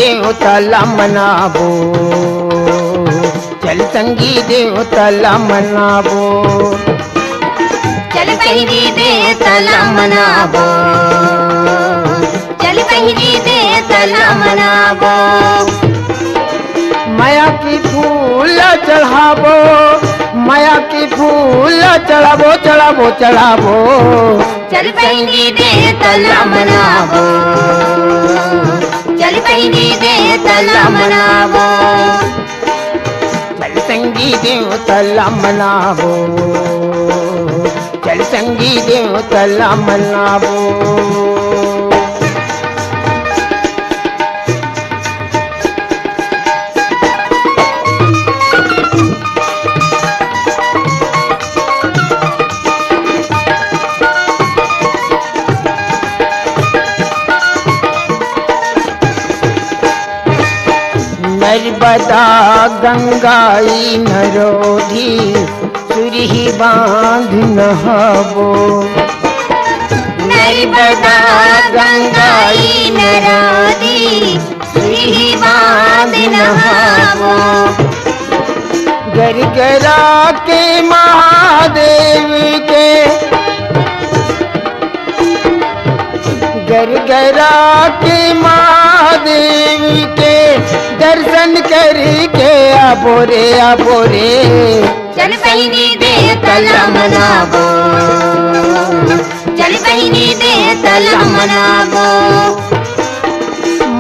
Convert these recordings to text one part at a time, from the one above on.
देवताला मनावो, चल संगी देवताला मनावो, चल बहिणी देवताला मनावो, चल बहिणी देवताला मनावो। माया की फूल चढ़ावो, माया की फूल चढ़ावो चढ़ावो चढ़ावो, चल बहिणी देवताला मनावो, चल बहिणी देवताला मनावो, चल संगी देवताला मनावो, चल संगी देवताला मनावो। नर्मदा गंगाई नरोधी सुरही बांध नहावो, नर्मदा गंगाई नरोधी सुरही बांध नहावो, गरगरा के महादेव के, गरगरा के महादेव के दर्शन करके आबो रे आबो रे, चल बहिणी देवताला मनावो, चल बहिणी देवताला मनावो,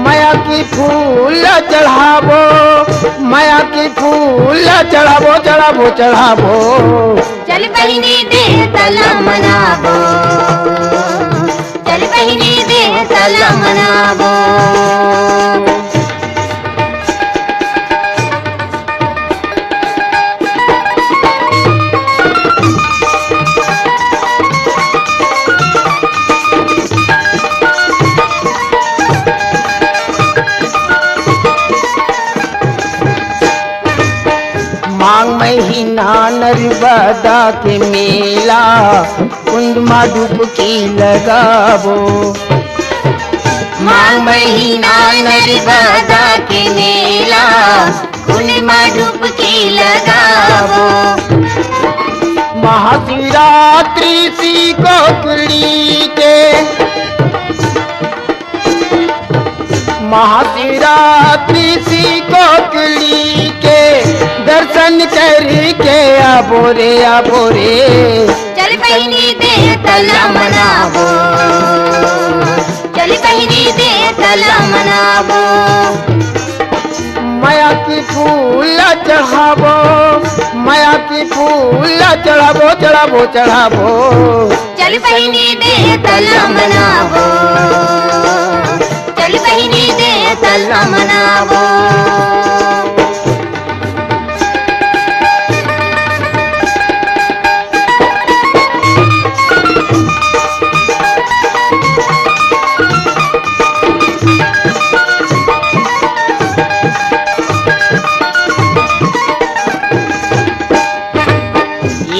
माया की फूल चढ़ावो, माया की फूल चढ़ावो चढ़ावो चढ़ावो, चल बहिणी देवताला मनावो, चल बहिणी देवताला मनावो। माघ महीना नर्मदा के मेला, कुंड में डुबकी लगावो, माघ महीना नर्मदा के मेला, कुंड में डुबकी लगावो, महाशिवरात्रि सी कोकड़ी के, महाशिवरात्रि सी कोकड़ी के दर्शन करके आबो रे आबो रे, चल बहिणी देवताला मनावो, चल बहिणी देवताला मनावो, माया की फूल चढ़ावो, माया की फूल चढ़ावो चढ़ावो चढ़ावो, चल बहिणी देवताला मनावो, चल बहिणी देवताला मनावो।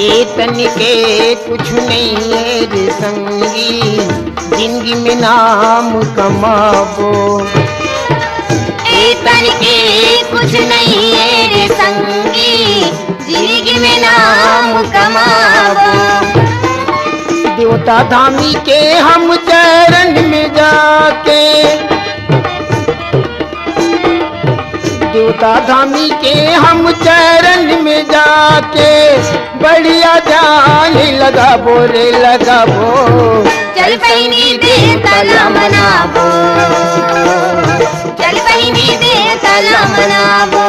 ये तनिके कुछ नहीं है रे संगी, जिंदगी में नाम कमावो, ए तनिके कुछ नहीं है रे संगी, जिंदगी में नाम कमावो, देवता धामी के हम चरण में जाके, देवता धामी के हम चरण में जाके बढ़िया ध्यान लगावो रे लगावो, चल बहिणी देवताला मनावो, चल बहिणी देवताला मनावो,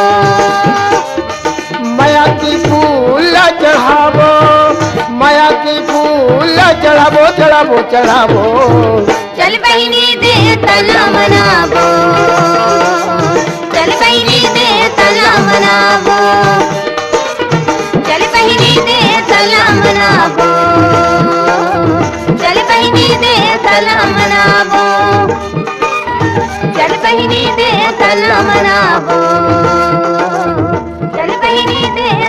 माया की फूल चढ़ावो, माया की फूल चढ़ावो चढ़ावो चढ़ावो, चल बहिणी देवताला मनावो, चल बहिणी देवताला मनावो, चल बहिणी देवताला मनावो, चल बहिणी देवताला मनावो, चल बहिणी देवताला मनावो, चल बहिणी देवताला